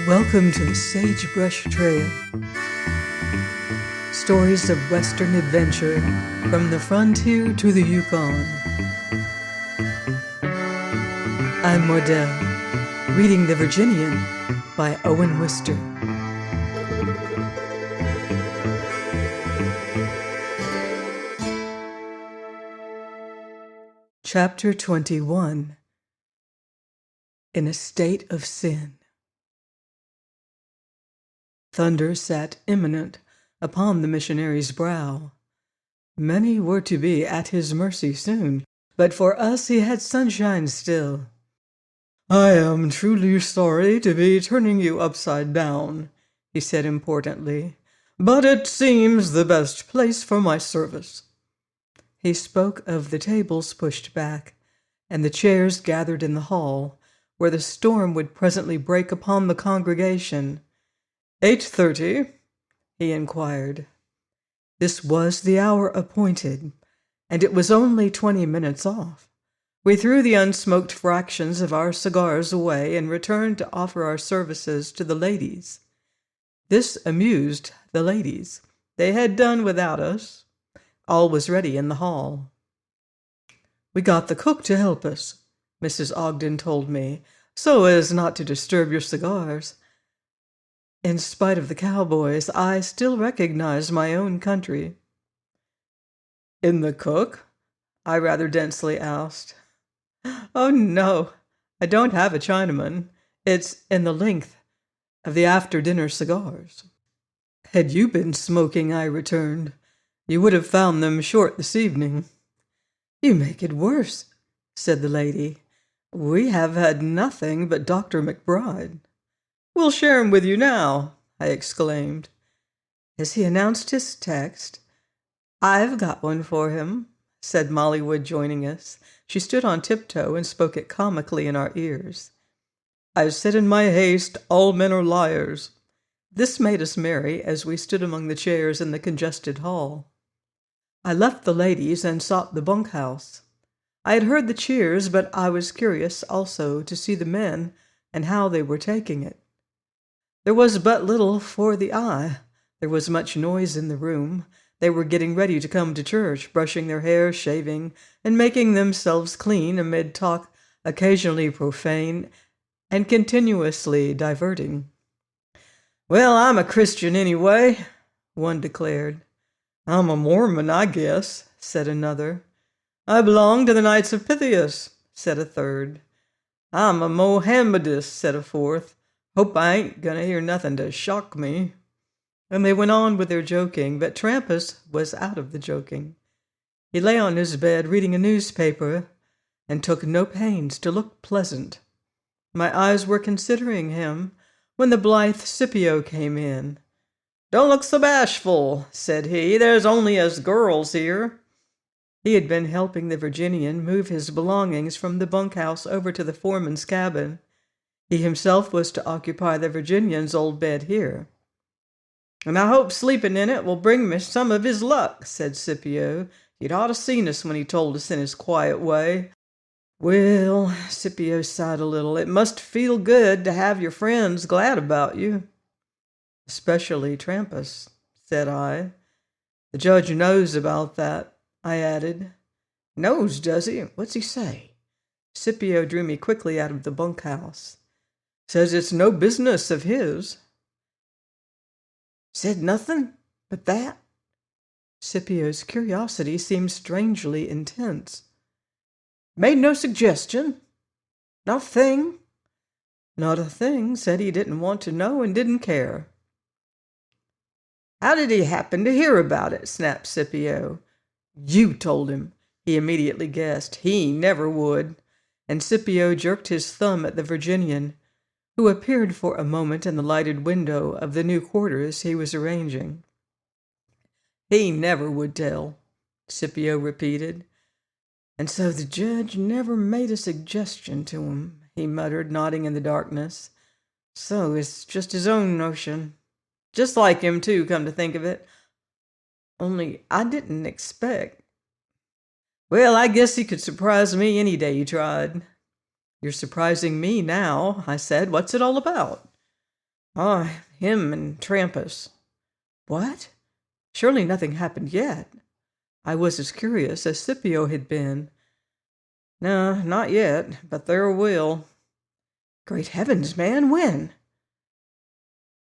Welcome to the Sagebrush Trail. Stories of Western adventure from the frontier to the Yukon. I'm Mordell, reading The Virginian by Owen Wister. Chapter 21. In a State of Sin. Thunder sat imminent upon the missionary's brow. Many were to be at his mercy soon, but for us he had sunshine still. "I am truly sorry to be turning you upside down," he said importantly, "but it seems the best place for my service." He spoke of the tables pushed back, and the chairs gathered in the hall, where the storm would presently break upon the congregation. 8:30? He inquired. This was the hour appointed, and it was only 20 minutes off. We threw the unsmoked fractions of our cigars away and returned to offer our services to the ladies. This amused the ladies. They had done without us. All was ready in the hall. "We got the cook to help us," Mrs. Ogden told me, "so as not to disturb your cigars." In spite of the cowboys, I still recognized my own country. "In the cook?" I rather densely asked. "Oh, no, I don't have a Chinaman. It's in the length of the after-dinner cigars." "Had you been smoking," I returned, "you would have found them short this evening." "You make it worse," said the lady. "We have had nothing but Dr. McBride." "We'll share him with you now," I exclaimed. As he announced his text, "I've got one for him," said Molly Wood, joining us. She stood on tiptoe and spoke it comically in our ears. "I said in my haste, all men are liars." This made us merry as we stood among the chairs in the congested hall. I left the ladies and sought the bunkhouse. I had heard the cheers, but I was curious also to see the men and how they were taking it. There was but little for the eye. There was much noise in the room. They were getting ready to come to church, brushing their hair, shaving, and making themselves clean amid talk occasionally profane and continuously diverting. "Well, I'm a Christian anyway," one declared. "I'm a Mormon, I guess," said another. "I belong to the Knights of Pythias," said a third. "I'm a Mohammedist," said a fourth. "Hope I ain't gonna hear nothing to shock me." And they went on with their joking, but Trampas was out of the joking. He lay on his bed reading a newspaper and took no pains to look pleasant. My eyes were considering him when the blithe Scipio came in. "Don't look so bashful," said he. "There's only us girls here." He had been helping the Virginian move his belongings from the bunkhouse over to the foreman's cabin. He himself was to occupy the Virginian's old bed here. "And I hope sleeping in it will bring me some of his luck," said Scipio. "You'd ought to seen us when he told us in his quiet way." "Well," Scipio sighed a little, "it must feel good to have your friends glad about you." "Especially Trampas," said I. "The judge knows about that," I added. "Knows, does he? What's he say?" Scipio drew me quickly out of the bunkhouse. "Says it's no business of his." "Said nothing but that?" Scipio's curiosity seemed strangely intense. "Made no suggestion? Not a thing?" "Not a thing. Said he didn't want to know and didn't care." "How did he happen to hear about it?" snapped Scipio. "You told him," he immediately guessed. "He never would." And Scipio jerked his thumb at the Virginian, who appeared for a moment in the lighted window of the new quarters he was arranging. "He never would tell," Scipio repeated. "And so the judge never made a suggestion to him," he muttered, nodding in the darkness. "So it's just his own notion. Just like him, too, come to think of it. Only I didn't expect. Well, I guess he could surprise me any day he tried." "You're surprising me now," I said. "What's it all about?" Ah, him and Trampas. What? Surely nothing happened yet. I was as curious as Scipio had been. No, not yet, but there will. Great heavens, man, when?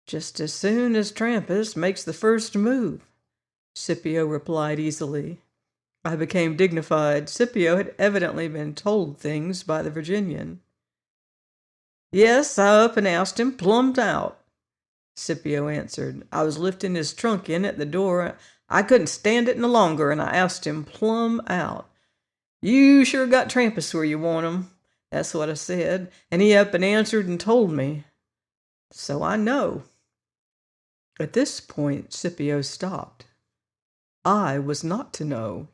Just as soon as Trampas makes the first move, Scipio replied easily. I became dignified. Scipio had evidently been told things by the Virginian. Yes, I up and asked him plumb out, Scipio answered. I was lifting his trunk in at the door. I couldn't stand it no longer, and I asked him plumb out. You sure got Trampas where you want 'em. That's what I said, and he up and answered and told me. So I know. At this point, Scipio stopped. I was not to know.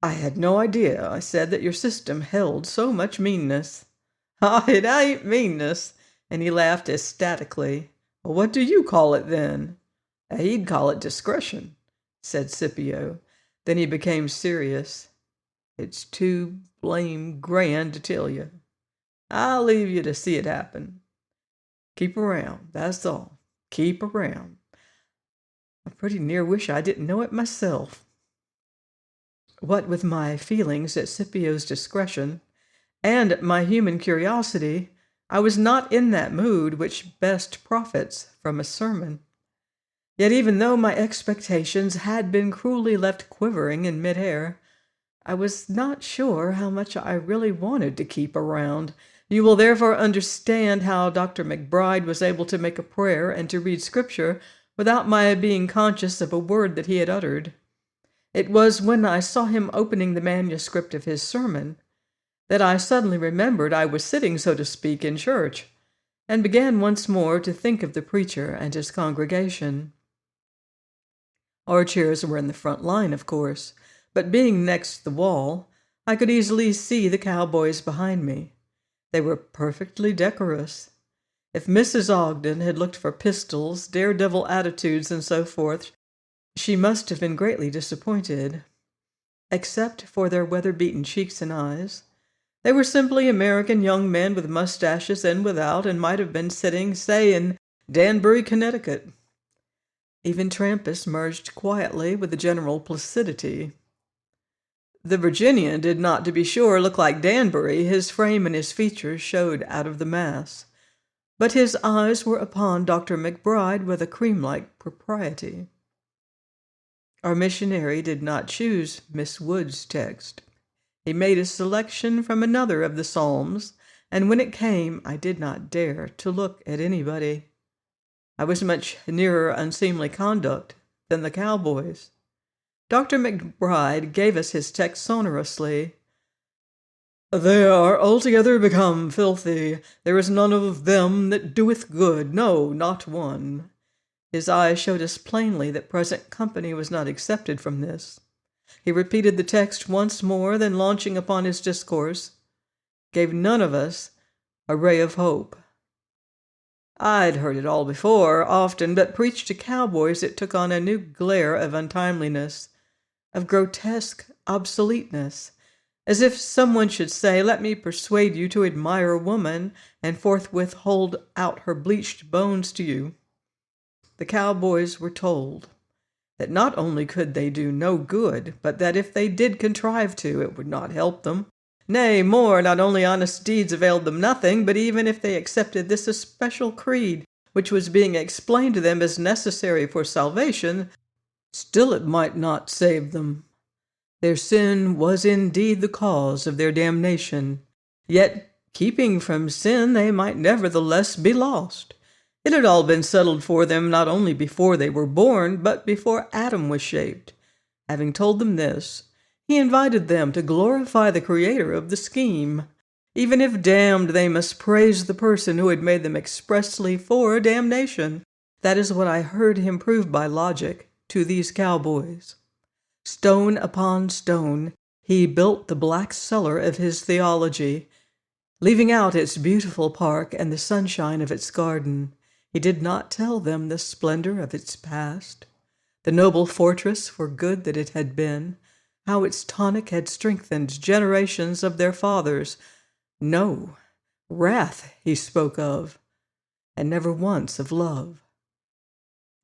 I had no idea, I said, that your system held so much meanness. Ah, it ain't meanness, and he laughed ecstatically. Well, what do you call it, then? He'd call it discretion, said Scipio. Then he became serious. It's too blame grand to tell you. I'll leave you to see it happen. Keep around, that's all. Keep around. I pretty near wish I didn't know it myself. What with my feelings at Scipio's discretion and my human curiosity, I was not in that mood which best profits from a sermon. Yet even though my expectations had been cruelly left quivering in midair, I was not sure how much I really wanted to keep around. You will therefore understand how Dr. McBride was able to make a prayer and to read Scripture without my being conscious of a word that he had uttered. It was when I saw him opening the manuscript of his sermon that I suddenly remembered I was sitting, so to speak, in church, and began once more to think of the preacher and his congregation. Our chairs were in the front line, of course, but being next the wall, I could easily see the cowboys behind me. They were perfectly decorous. If Mrs. Ogden had looked for pistols, daredevil attitudes, and so forth, she must have been greatly disappointed. Except for their weather-beaten cheeks and eyes, they were simply American young men with mustaches and without, and might have been sitting, say, in Danbury, Connecticut. Even Trampas merged quietly with the general placidity. The Virginian did not, to be sure, look like Danbury. His frame and his features showed out of the mass, but his eyes were upon Dr. McBride with a cream-like propriety. Our missionary did not choose Miss Wood's text. He made a selection from another of the Psalms, and when it came, I did not dare to look at anybody. I was much nearer unseemly conduct than the cowboys. Dr. McBride gave us his text sonorously. They are altogether become filthy. There is none of them that doeth good, no, not one. His eyes showed us plainly that present company was not accepted from this. He repeated the text once more, then launching upon his discourse, gave none of us a ray of hope. I'd heard it all before, often, but preached to cowboys it took on a new glare of untimeliness, of grotesque obsoleteness, as if someone should say, let me persuade you to admire a woman, and forthwith hold out her bleached bones to you. The cowboys were told that not only could they do no good, but that if they did contrive to, it would not help them. Nay, more, not only honest deeds availed them nothing, but even if they accepted this especial creed, which was being explained to them as necessary for salvation, still it might not save them. Their sin was indeed the cause of their damnation, yet keeping from sin they might nevertheless be lost. It had all been settled for them not only before they were born, but before Adam was shaped. Having told them this, he invited them to glorify the creator of the scheme. Even if damned, they must praise the person who had made them expressly for damnation. That is what I heard him prove by logic to these cowboys. Stone upon stone, he built the black cellar of his theology, leaving out its beautiful park and the sunshine of its garden. He did not tell them the splendor of its past, the noble fortress for good that it had been, how its tonic had strengthened generations of their fathers. No, wrath he spoke of. and never once of love.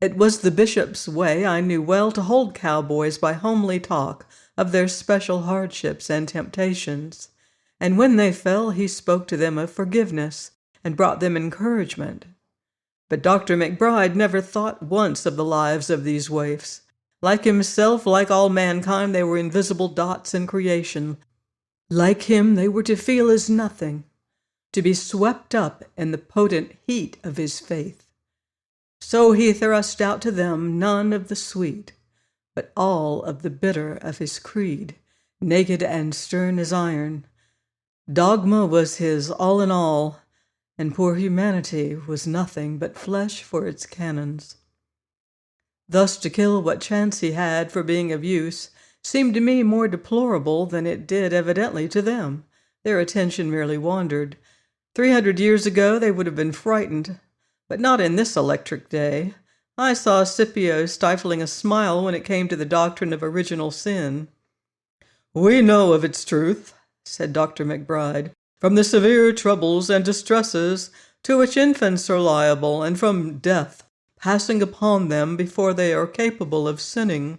It was the bishop's way, I knew well, to hold cowboys by homely talk of their special hardships and temptations, and when they fell he spoke to them of forgiveness and brought them encouragement. But Dr. McBride never thought once of the lives of these waifs. Like himself, like all mankind, they were invisible dots in creation. Like him, they were to feel as nothing, to be swept up in the potent heat of his faith. So he thrust out to them none of the sweet, but all of the bitter of his creed, naked and stern as iron. Dogma was his all in all, and poor humanity was nothing but flesh for its canons. Thus to kill what chance he had for being of use seemed to me more deplorable than it did evidently to them. Their attention merely wandered. 300 years ago they would have been frightened, but not in this electric day. I saw Scipio stifling a smile when it came to the doctrine of original sin. "We know of its truth," said Dr. McBride, "from the severe troubles and distresses to which infants are liable, and from death passing upon them before they are capable of sinning."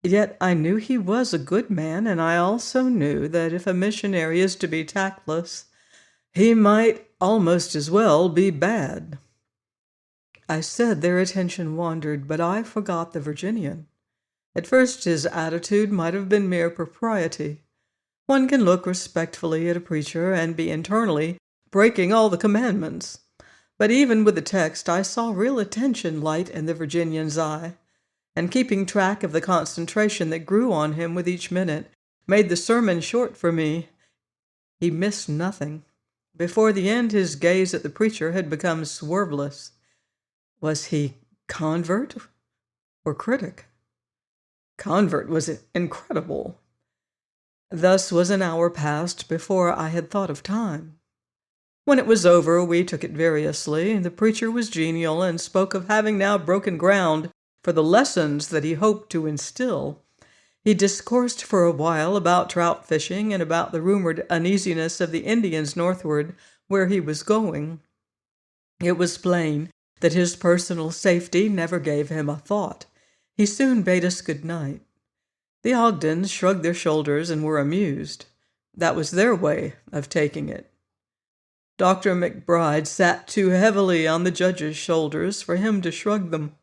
Yet I knew he was a good man, and I also knew that if a missionary is to be tactless, he might almost as well be bad. I said their attention wandered, but I forgot the Virginian. At first his attitude might have been mere propriety. One can look respectfully at a preacher and be internally breaking all the commandments. But even with the text, I saw real attention light in the Virginian's eye, and keeping track of the concentration that grew on him with each minute made the sermon short for me. He missed nothing. Before the end, his gaze at the preacher had become swerveless. Was he convert or critic? Convert was incredible. Thus was an hour passed before I had thought of time. When it was over, we took it variously. The preacher was genial and spoke of having now broken ground for the lessons that he hoped to instill. He discoursed for a while about trout fishing and about the rumored uneasiness of the Indians northward where he was going. It was plain that his personal safety never gave him a thought. He soon bade us good night. The Ogdens shrugged their shoulders and were amused. That was their way of taking it. Dr. McBride sat too heavily on the judge's shoulders for him to shrug them.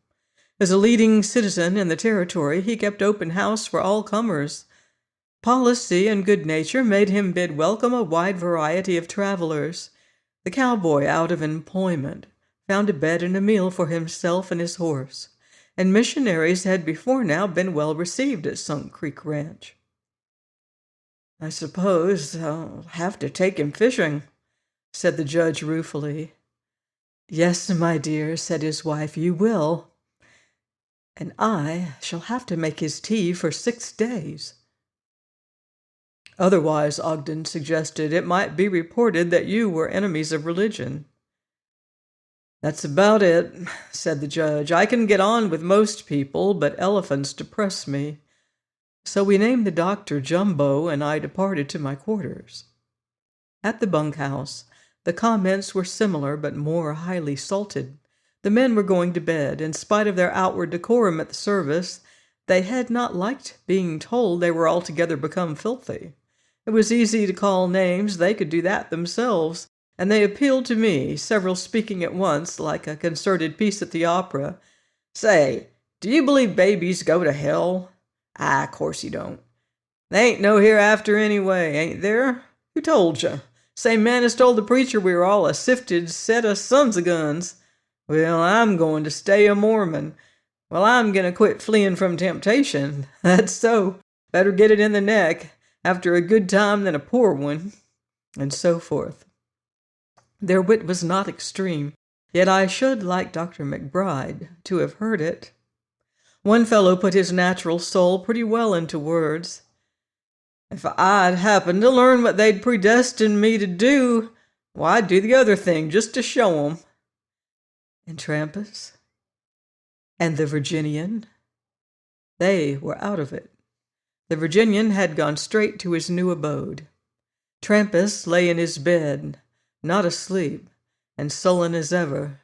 As a leading citizen in the territory, he kept open house for all comers. Policy and good nature made him bid welcome a wide variety of travelers. The cowboy, out of employment, found a bed and a meal for himself and his horse, and missionaries had before now been well received at Sunk Creek Ranch. "I suppose I'll have to take him fishing," said the judge ruefully. "Yes, my dear," said his wife, "you will. And I shall have to make his tea for 6 days. Otherwise, Ogden suggested, it might be reported that you were enemies of religion. "That's about it," said the judge. "I can get on with most people, but elephants depress me." So we named the doctor Jumbo, and I departed to my quarters. At the bunkhouse, the comments were similar but more highly salted. The men were going to bed. In spite of their outward decorum at the service, they had not liked being told they were altogether become filthy. It was easy to call names. They could do that themselves, and they appealed to me, several speaking at once, like a concerted piece at the opera. "Say, do you believe babies go to hell?" "Ah, of course you don't." "They ain't no hereafter anyway, ain't there? Who told you? Same man as told the preacher we were all a sifted set of sons of guns." "Well, I'm going to stay a Mormon." "Well, I'm going to quit fleeing from temptation." "That's so. Better get it in the neck. After a good time than a poor one." And so forth. Their wit was not extreme, yet I should like Dr. McBride to have heard it. One fellow put his natural soul pretty well into words. "If I'd happened to learn what they'd predestined me to do, why, I'd do the other thing just to show 'em." And Trampas? And the Virginian? They were out of it. The Virginian had gone straight to his new abode. Trampas lay in his bed, not asleep, and sullen as ever.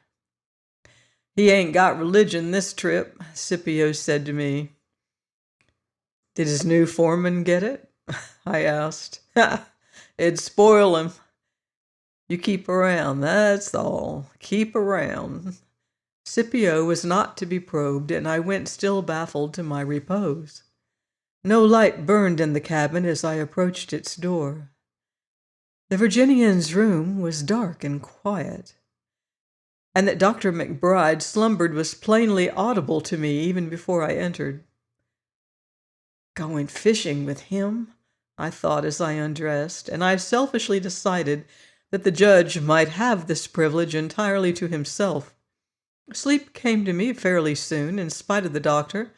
"He ain't got religion this trip," Scipio said to me. "Did his new foreman get it?" I asked. "It'd spoil him. You keep around, that's all. Keep around." Scipio was not to be probed, and I went still baffled to my repose. No light burned in the cabin as I approached its door. The Virginian's room was dark and quiet, and that Dr. McBride slumbered was plainly audible to me even before I entered. Going fishing with him, I thought as I undressed, and I selfishly decided that the judge might have this privilege entirely to himself. Sleep came to me fairly soon, in spite of the doctor.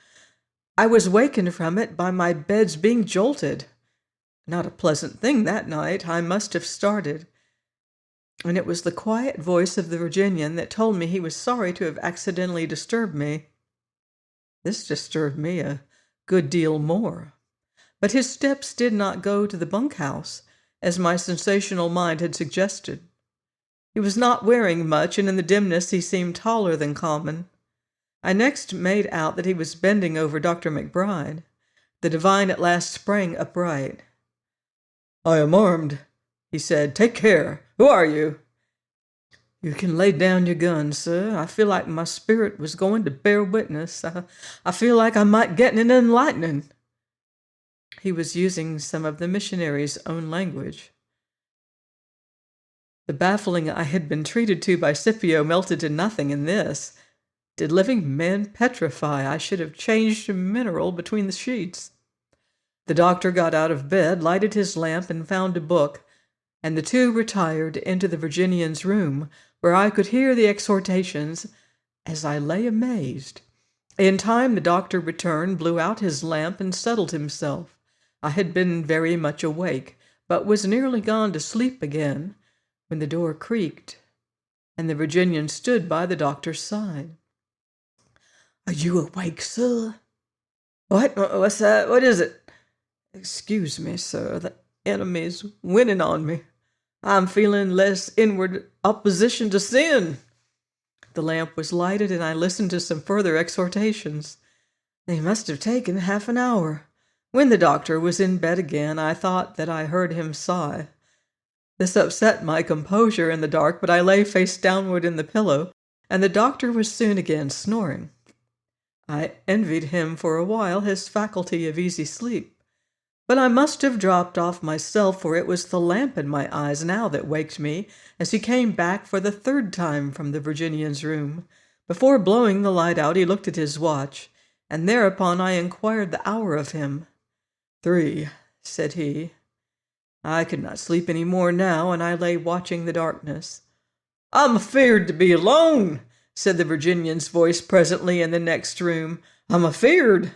I was wakened from it by my bed's being jolted. Not a pleasant thing that night. I must have started. And it was the quiet voice of the Virginian that told me he was sorry to have accidentally disturbed me. This disturbed me a good deal more. But his steps did not go to the bunkhouse, as my sensational mind had suggested. He was not wearing much, and in the dimness he seemed taller than common. I next made out that he was bending over Dr. McBride. The divine at last sprang upright. "I am armed," he said. "Take care. Who are you?" "You can lay down your gun, sir. I feel like my spirit was going to bear witness. I feel like I might get an enlightening." He was using some of the missionary's own language. The baffling I had been treated to by Scipio melted to nothing in this. Did living men petrify? I should have changed to mineral between the sheets. The doctor got out of bed, lighted his lamp, and found a book, and the two retired into the Virginian's room, where I could hear the exhortations as I lay amazed. In time the doctor returned, blew out his lamp, and settled himself. I had been very much awake, but was nearly gone to sleep again, when the door creaked, and the Virginian stood by the doctor's side. "Are you awake, sir?" "What? What's that? What is it?" "Excuse me, sir. The enemy's winning on me. I'm feeling less inward opposition to sin." The lamp was lighted, and I listened to some further exhortations. They must have taken half an hour. When the doctor was in bed again, I thought that I heard him sigh. This upset my composure in the dark, but I lay face downward in the pillow, and the doctor was soon again snoring. I envied him for a while his faculty of easy sleep, but I must have dropped off myself, for it was the lamp in my eyes now that waked me as he came back for the third time from the Virginian's room. Before blowing the light out, he looked at his watch, and thereupon I inquired the hour of him. 3, said he. I could not sleep any more now, and I lay watching the darkness. "I'm afeard to be alone," said the Virginian's voice presently in the next room. "I'm afeard."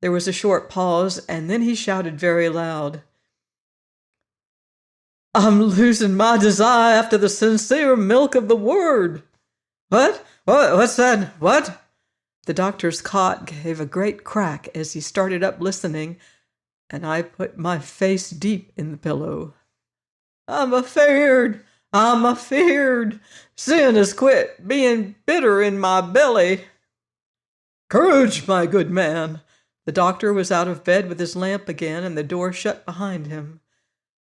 There was a short pause, and then he shouted very loud, "I'm losing my desire after the sincere milk of the word." What? What's that? What?" The doctor's cot gave a great crack as he started up listening, and I put my face deep in the pillow. "I'm afeard. I'm afeard. Sin has quit being bitter in my belly." "Courage, my good man." The doctor was out of bed with his lamp again, and the door shut behind him.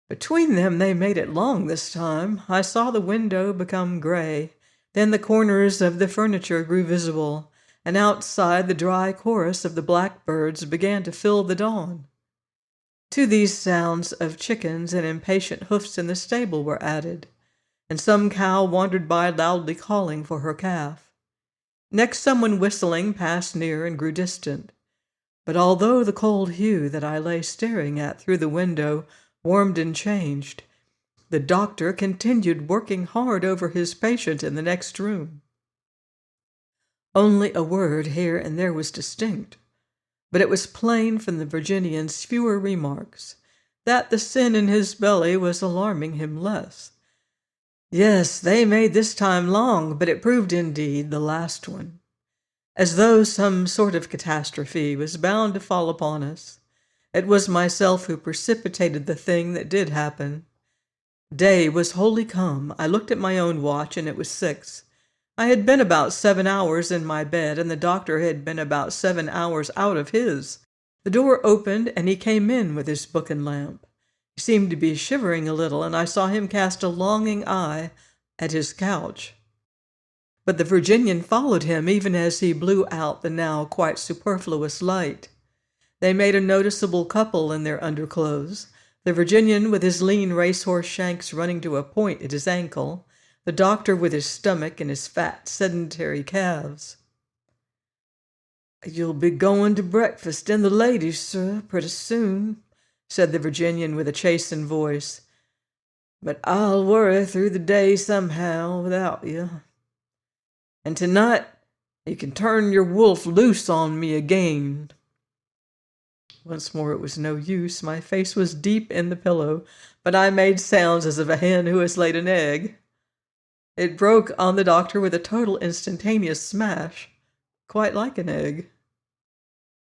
Between them they made it long this time. I saw the window become gray. Then the corners of the furniture grew visible, and outside the dry chorus of the blackbirds began to fill the dawn. To these sounds of chickens and impatient hoofs in the stable were added, and some cow wandered by loudly calling for her calf. Next someone whistling passed near and grew distant. But although the cold hue that I lay staring at through the window warmed and changed, the doctor continued working hard over his patient in the next room. Only a word here and there was distinct, but it was plain from the Virginian's fewer remarks that the sin in his belly was alarming him less. Yes, they made this time long, but it proved indeed the last one. As though some sort of catastrophe was bound to fall upon us, it was myself who precipitated the thing that did happen. Day was wholly come. I looked at my own watch, and it was 6. I had been about 7 hours in my bed, and the doctor had been about 7 hours out of his. The door opened, and he came in with his book and lamp. He seemed to be shivering a little, and I saw him cast a longing eye at his couch. But the Virginian followed him even as he blew out the now quite superfluous light. They made a noticeable couple in their underclothes, the Virginian with his lean racehorse shanks running to a point at his ankle, the doctor with his stomach and his fat, sedentary calves. "You'll be going to breakfast and the ladies, sir, pretty soon," said the Virginian with a chastened voice. "But I'll worry through the day somehow without you. And tonight you can turn your wolf loose on me again." Once more it was no use. My face was deep in the pillow, but I made sounds as of a hen who has laid an egg. It broke on the doctor with a total instantaneous smash, quite like an egg.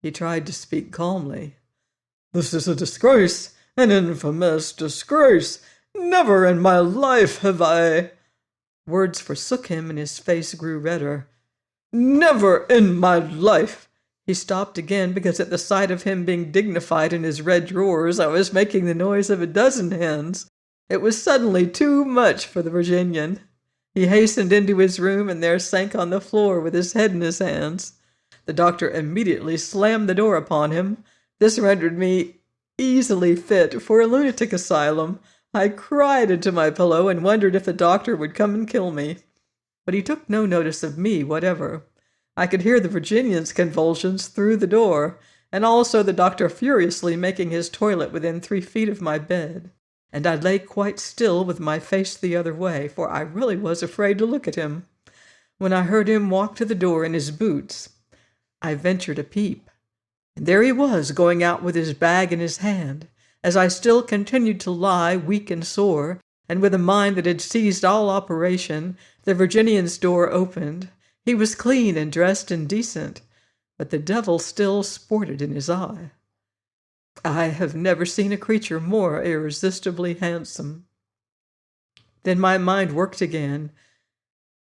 He tried to speak calmly. "This is a disgrace, an infamous disgrace. Never in my life have I—" Words forsook him and his face grew redder. "Never in my life—" He stopped again because at the sight of him being dignified in his red drawers, I was making the noise of a dozen hens. It was suddenly too much for the Virginian. He hastened into his room and there sank on the floor with his head in his hands. The doctor immediately slammed the door upon him. This rendered me easily fit for a lunatic asylum. I cried into my pillow and wondered if the doctor would come and kill me. But he took no notice of me whatever. I could hear the Virginian's convulsions through the door, and also the doctor furiously making his toilet within 3 feet of my bed. And I lay quite still with my face the other way, for I really was afraid to look at him. When I heard him walk to the door in his boots, I ventured a peep. And there he was, going out with his bag in his hand. As I still continued to lie, weak and sore, and with a mind that had ceased all operation, the Virginian's door opened. He was clean and dressed and decent, but the devil still sported in his eye. I have never seen a creature more irresistibly handsome. Then my mind worked again.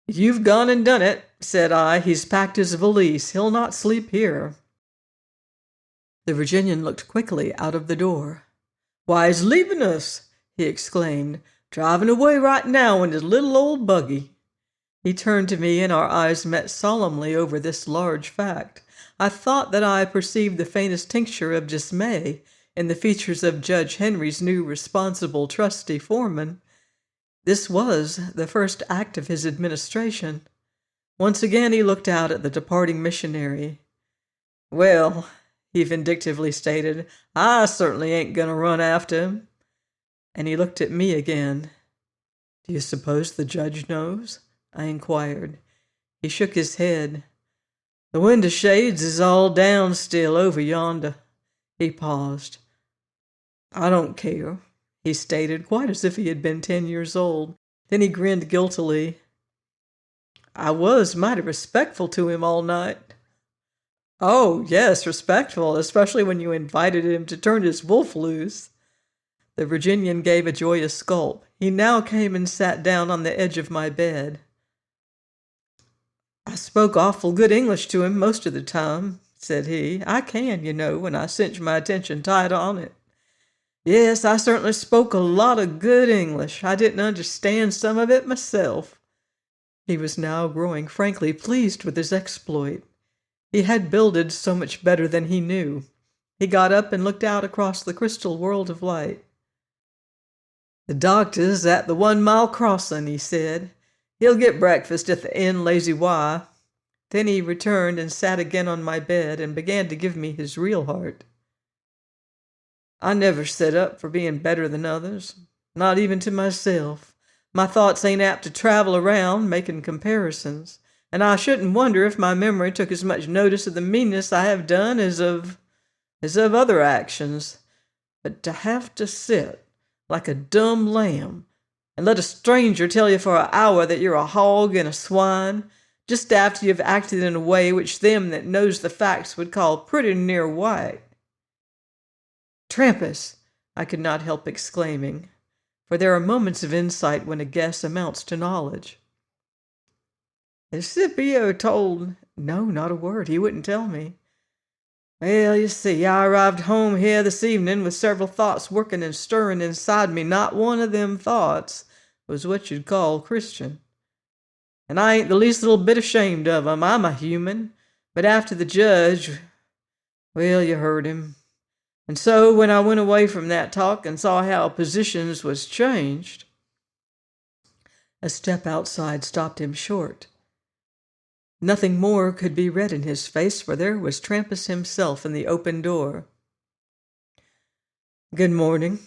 "You've gone and done it," said I. "He's packed his valise. He'll not sleep here." The Virginian looked quickly out of the door. "Why, he's leaving us," he exclaimed, "driving away right now in his little old buggy." He turned to me, and our eyes met solemnly over this large fact. I thought that I perceived the faintest tincture of dismay in the features of Judge Henry's new responsible trustee foreman. This was the first act of his administration. Once again he looked out at the departing missionary. "Well," he vindictively stated, "I certainly ain't going to run after him." And he looked at me again. "Do you suppose the judge knows?" I inquired. He shook his head. "The window shades is all down still over yonder." He paused. "I don't care," he stated, quite as if he had been 10 years old. Then he grinned guiltily. "I was mighty respectful to him all night." "Oh, yes, respectful, especially when you invited him to turn his wolf loose." The Virginian gave a joyous gulp. He now came and sat down on the edge of my bed. "I spoke awful good English to him most of the time," said he. "I can, you know, when I cinch my attention tight on it. Yes, I certainly spoke a lot of good English. I didn't understand some of it myself." He was now growing frankly pleased with his exploit. He had builded so much better than he knew. He got up and looked out across the crystal world of light. "The doctor's at the 1-mile crossing," he said. "He'll get breakfast at the Inn Lazy Y." Then he returned and sat again on my bed and began to give me his real heart. "I never set up for being better than others, not even to myself. My thoughts ain't apt to travel around making comparisons, and I shouldn't wonder if my memory took as much notice of the meanness I have done as of other actions. But to have to sit like a dumb lamb and let a stranger tell you for an hour that you're a hog and a swine, just after you've acted in a way which them that knows the facts would call pretty near white." "Trampas!" I could not help exclaiming. for there are moments of insight when a guess amounts to knowledge. "Is Scipio told?" "No, not a word. He wouldn't tell me." "Well, you see, I arrived home here this evening with several thoughts working and stirring inside me. Not one of them thoughts was what you'd call Christian. And I ain't the least little bit ashamed of 'em. I'm a human. But after the judge, well, you heard him. And so when I went away from that talk and saw how positions was changed—" A step outside stopped him short. Nothing more could be read in his face, for there was Trampas himself in the open door. "Good morning,"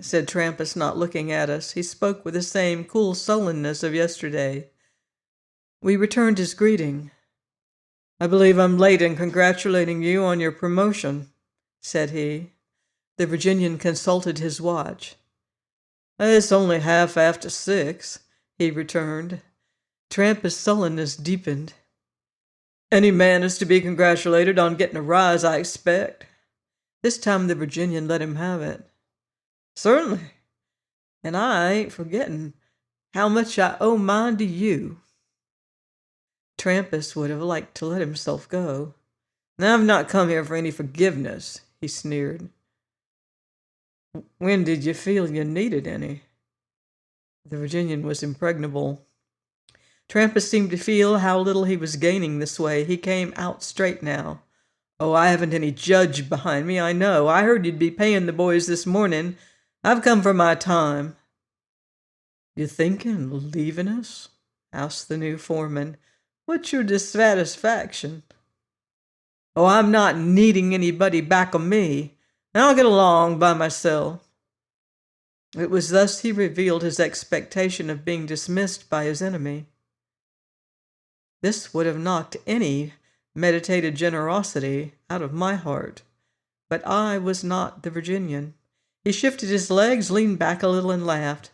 said Trampas, not looking at us. He spoke with the same cool sullenness of yesterday. We returned his greeting. "I believe I'm late in congratulating you on your promotion," said he. The Virginian consulted his watch. "It's only half after 6, he returned. Trampas' sullenness deepened. "Any man is to be congratulated on getting a rise, I expect." This time the Virginian let him have it. "Certainly. And I ain't forgetting how much I owe mine to you." Trampas would have liked to let himself go. "I've not come here for any forgiveness," he sneered. "When did you feel you needed any?" The Virginian was impregnable. Trampas seemed to feel how little he was gaining this way. He came out straight now. "Oh, I haven't any judge behind me, I know. I heard you'd be paying the boys this morning. I've come for my time." "You thinking of leaving us?" asked the new foreman. "What's your dissatisfaction?" "Oh, I'm not needing anybody back of me. I'll get along by myself." It was thus he revealed his expectation of being dismissed by his enemy. This would have knocked any meditated generosity out of my heart. But I was not the Virginian. He shifted his legs, leaned back a little, and laughed.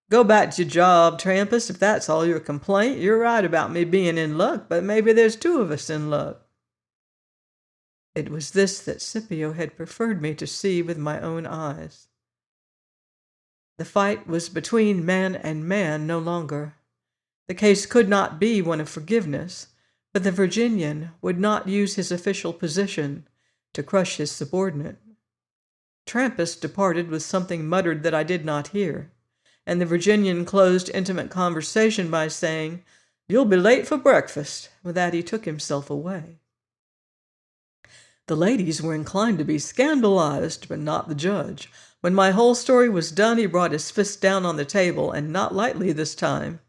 "Go back to your job, Trampas, if that's all your complaint. You're right about me being in luck, but maybe there's 2 of us in luck." It was this that Scipio had preferred me to see with my own eyes. The fight was between man and man no longer. The case could not be one of forgiveness, but the Virginian would not use his official position to crush his subordinate. Trampas departed with something muttered that I did not hear, and the Virginian closed intimate conversation by saying, "You'll be late for breakfast." With that he took himself away. The ladies were inclined to be scandalized, but not the judge. When my whole story was done, he brought his fist down on the table, and not lightly this time.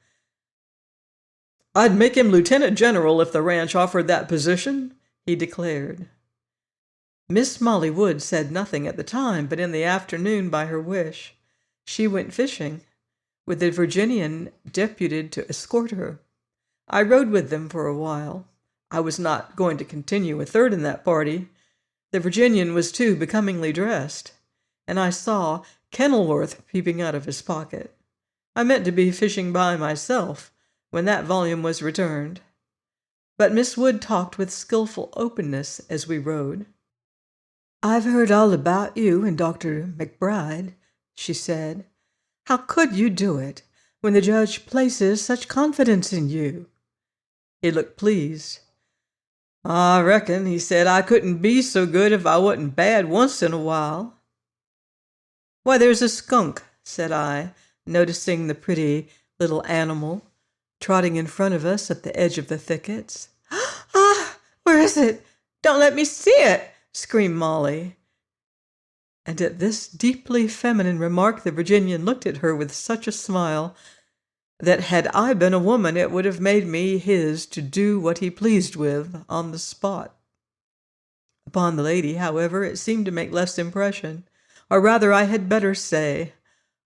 "I'd make him lieutenant general if the ranch offered that position," he declared. Miss Molly Wood said nothing at the time, but in the afternoon, by her wish, she went fishing, with the Virginian deputed to escort her. I rode with them for a while. I was not going to continue a third in that party. The Virginian was too becomingly dressed, and I saw Kenilworth peeping out of his pocket. I meant to be fishing by myself when that volume was returned. But Miss Wood talked with skillful openness as we rode. "I've heard all about you and Dr. McBride," she said. "How could you do it when the judge places such confidence in you?" He looked pleased. "I reckon," he said, "I couldn't be so good if I wasn't bad once in a while." "Why, there's a skunk," said I, noticing the pretty little animal trotting in front of us at the edge of the thickets. "Ah, where is it? Don't let me see it!" screamed Molly. And at this deeply feminine remark, the Virginian looked at her with such a smile that had I been a woman, it would have made me his to do what he pleased with on the spot. Upon the lady, however, it seemed to make less impression, or rather I had better say,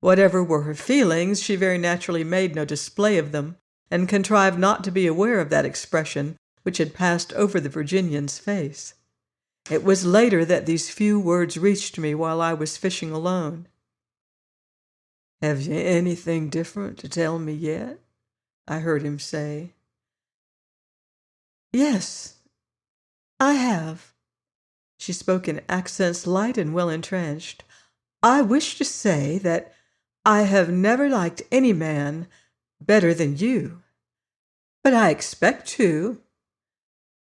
whatever were her feelings, she very naturally made no display of them, and contrived not to be aware of that expression which had passed over the Virginian's face. It was later that these few words reached me while I was fishing alone. "Have you anything different to tell me yet?" I heard him say. "Yes, I have." She spoke in accents light and well entrenched. "I wish to say that I have never liked any man better than you, but I expect to."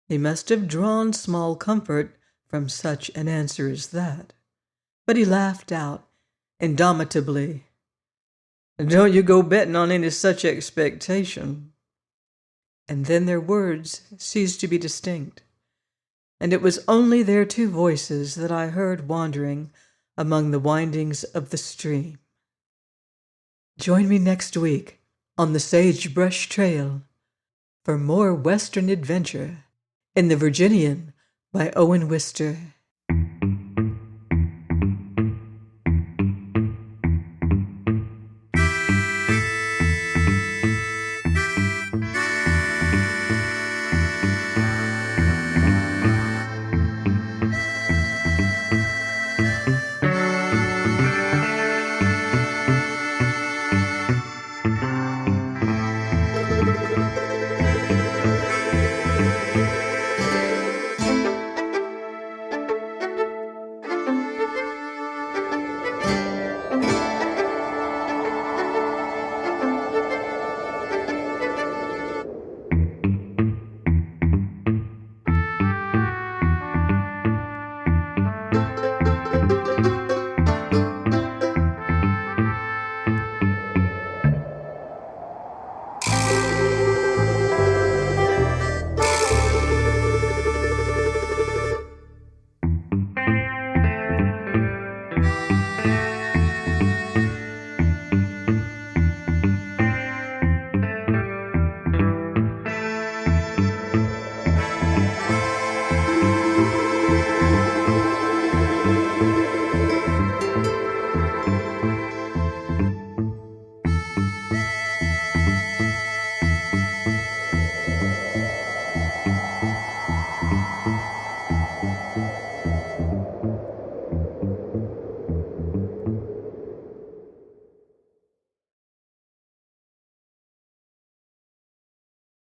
He must have drawn small comfort from such an answer as that, but he laughed out indomitably. "Don't you go betting on any such expectation." And then their words ceased to be distinct, and it was only their two voices that I heard wandering among the windings of the stream. Join me next week on the Sagebrush Trail for more Western adventure in the Virginian by Owen Wister.